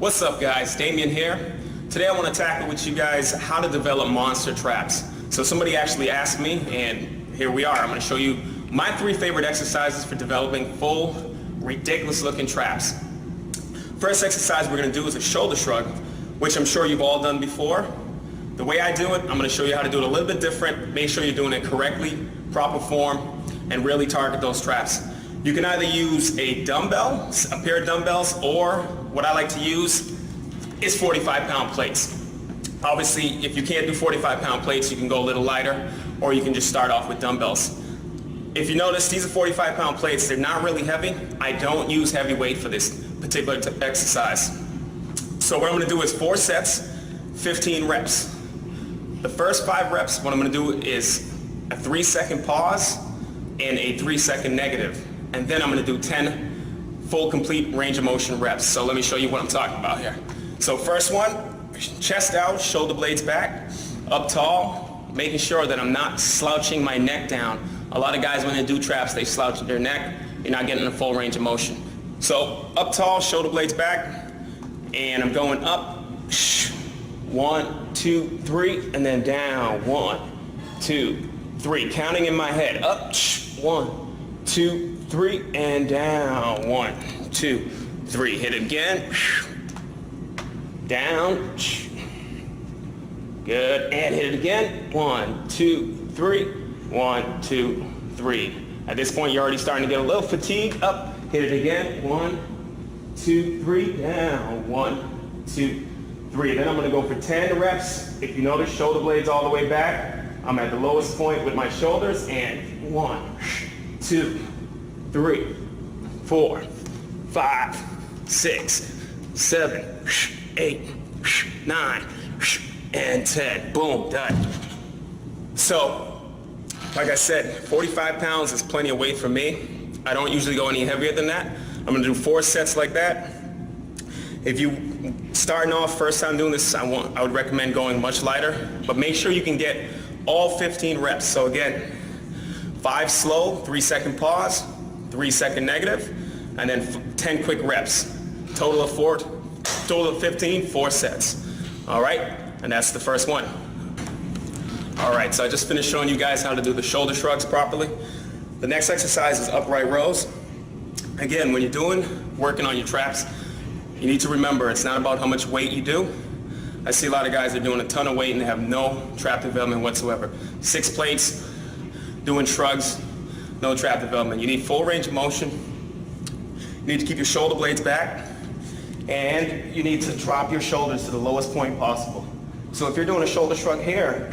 What's up guys, Damien here. Today I want to tackle with you guys how to develop monster traps. So somebody actually asked me, and here we are. I'm going to show you my 3 favorite exercises for developing full, ridiculous looking traps. First exercise we're going to do is a shoulder shrug, which I'm sure you've all done before. The way I do it, I'm going to show you how to do it a little bit different. Make sure you're doing it correctly, proper form, and really target those traps. You can either use a dumbbell, a pair of dumbbells, or what I like to use is 45-pound plates. Obviously, if you can't do 45-pound plates, you can go a little lighter, or you can just start off with dumbbells. If you notice, these are 45-pound plates. They're not really heavy. I don't use heavy weight for this particular exercise. So what I'm going to do is 4 sets, 15 reps. The first 5 reps, what I'm going to do is a 3-second pause and a 3-second negative. And then I'm going to do 10 full complete range of motion reps. So let me show you what I'm talking about here. So first one, chest out, shoulder blades back, up tall, making sure that I'm not slouching my neck down. A lot of guys when they do traps, they slouch their neck. You're not getting a full range of motion. So up tall, shoulder blades back, and I'm going up. 1, 2, 3, and then down. 1, 2, 3. Counting in my head. Up. 1, 2, 3, and down. 1, 2, 3. Hit it again. Down. Good. And hit it again. 1, 2, 3. 1, 2, 3. At this point, you're already starting to get a little fatigued. Up. Hit it again. 1, 2, 3. Down. 1, 2, 3. Then I'm going to go for 10 reps. If you notice, shoulder blades all the way back. I'm at the lowest point with my shoulders. And 1, 2, 3, 4, 5, 6, 7, 8, 9, and 10. Boom, done. So, like I said, 45 pounds is plenty of weight for me. I don't usually go any heavier than that. I'm going to do 4 sets like that. If you starting off first time doing this, I would recommend going much lighter, but make sure you can get all 15 reps. So again, 5 slow, 3-second pause, 3-second negative, and then 10 quick reps. Total of 15, 4 sets. All right, and that's the first one. All right, so I just finished showing you guys how to do the shoulder shrugs properly. The next exercise is upright rows. Again, when you're working on your traps, you need to remember it's not about how much weight you do. I see a lot of guys that are doing a ton of weight and they have no trap development whatsoever. 6 plates, doing shrugs, no trap development. You need full range of motion. You need to keep your shoulder blades back, and you need to drop your shoulders to the lowest point possible. So if you're doing a shoulder shrug here,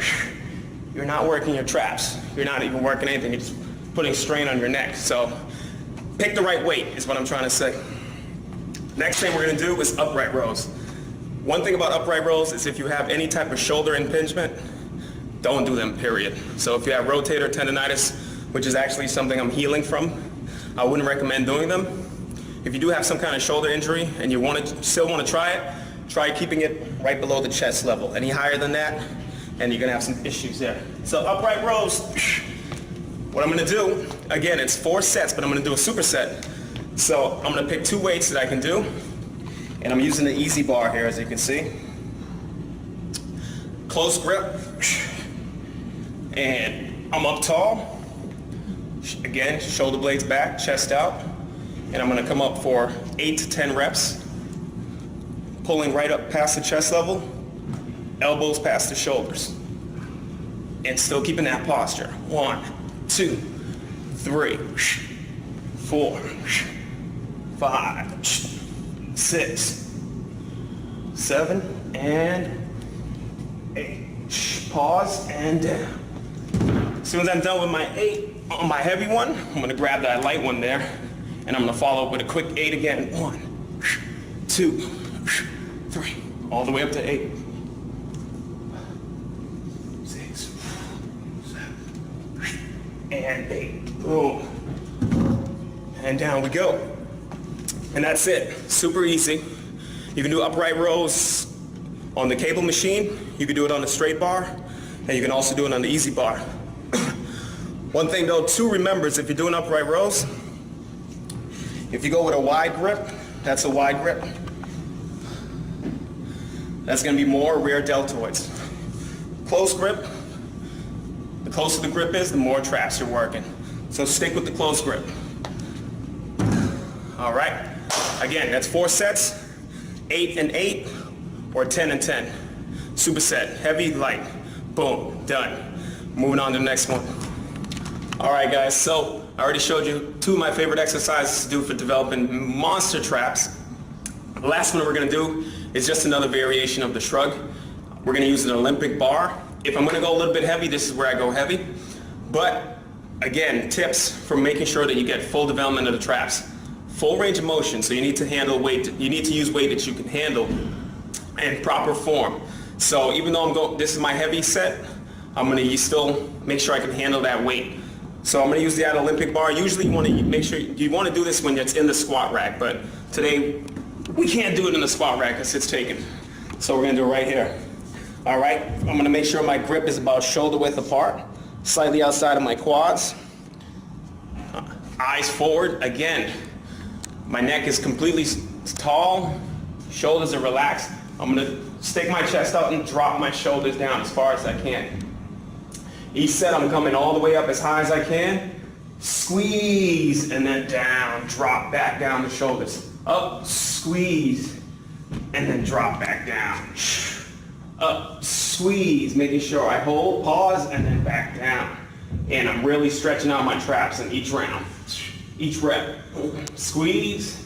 you're not working your traps. You're not even working anything. You're just putting strain on your neck. So pick the right weight is what I'm trying to say. Next thing we're going to do is upright rows. One thing about upright rows is if you have any type of shoulder impingement, don't do them, period. So if you have rotator tendonitis, which is actually something I'm healing from, I wouldn't recommend doing them. If you do have some kind of shoulder injury and you still want to try it, try keeping it right below the chest level. Any higher than that, and you're going to have some issues there. So upright rows, what I'm going to do, again, it's 4 sets, but I'm going to do a superset. So I'm going to pick 2 weights that I can do, and I'm using the easy bar here, as you can see. Close grip, and I'm up tall. Again, shoulder blades back, chest out, and I'm going to come up for 8 to 10 reps, pulling right up past the chest level, elbows past the shoulders, and still keeping that posture. 1, 2, 3, 4, 5, 6, 7, and 8. Pause and down. As soon as I'm done with my 8 on my heavy one, I'm going to grab that light one there, and I'm going to follow up with a quick 8 again. 1, 2, 3, all the way up to 8. 6, 7, and 8. Boom. And down we go. And that's it. Super easy. You can do upright rows on the cable machine. You can do it on the straight bar. And you can also do it on the easy bar. One thing though to remember is if you're doing upright rows, if you go with a wide grip, that's a wide grip. That's going to be more rear deltoids. Close grip. The closer the grip is, the more traps you're working. So stick with the close grip. All right. Again, that's 4 sets, 8 and 8, or 10 and 10. Superset, heavy, light. Boom, done. Moving on to the next one. All right, guys, so I already showed you 2 of my favorite exercises to do for developing monster traps. The last one we're going to do is just another variation of the shrug. We're going to use an Olympic bar. If I'm going to go a little bit heavy, this is where I go heavy. But again, tips for making sure that you get full development of the traps. Full range of motion, so you need to handle weight. You need to use weight that you can handle in proper form. So even though this is my heavy set, I'm going to still make sure I can handle that weight. So I'm going to use that Olympic bar. Usually you want to make sure you want to do this when it's in the squat rack, but today we can't do it in the squat rack because it's taken. So we're going to do it right here. All right, I'm going to make sure my grip is about shoulder width apart, slightly outside of my quads. Eyes forward. Again, my neck is completely tall, shoulders are relaxed. I'm going to stick my chest out and drop my shoulders down as far as I can. Each set I'm coming all the way up as high as I can. Squeeze and then down, drop back down the shoulders. Up, squeeze, and then drop back down. Up, squeeze, making sure I hold, pause, and then back down. And I'm really stretching out my traps in each round. Each rep. Squeeze,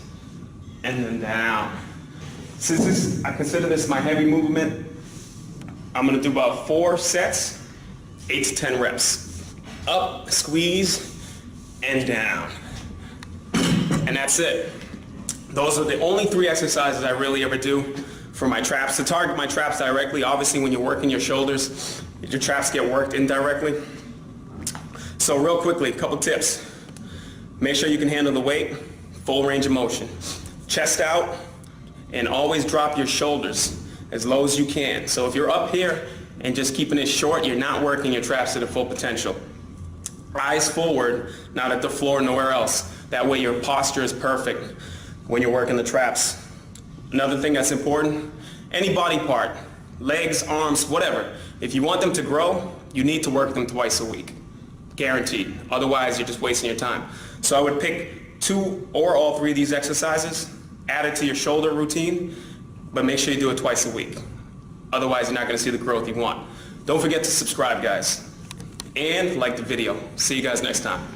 and then down. Since I consider this my heavy movement, I'm going to do about 4 sets, 8 to 10 reps. Up, squeeze, and down. And that's it. Those are the only 3 exercises I really ever do for my traps. To target my traps directly, obviously when you're working your shoulders, your traps get worked indirectly. So real quickly, a couple tips. Make sure you can handle the weight, full range of motion. Chest out, and always drop your shoulders as low as you can. So if you're up here and just keeping it short, you're not working your traps to the full potential. Eyes forward, not at the floor, nowhere else. That way your posture is perfect when you're working the traps. Another thing that's important, any body part, legs, arms, whatever, if you want them to grow, you need to work them twice a week. Guaranteed. Otherwise, you're just wasting your time. So I would pick 2 or all 3 of these exercises, add it to your shoulder routine, but make sure you do it twice a week. Otherwise, you're not going to see the growth you want. Don't forget to subscribe, guys, and like the video. See you guys next time.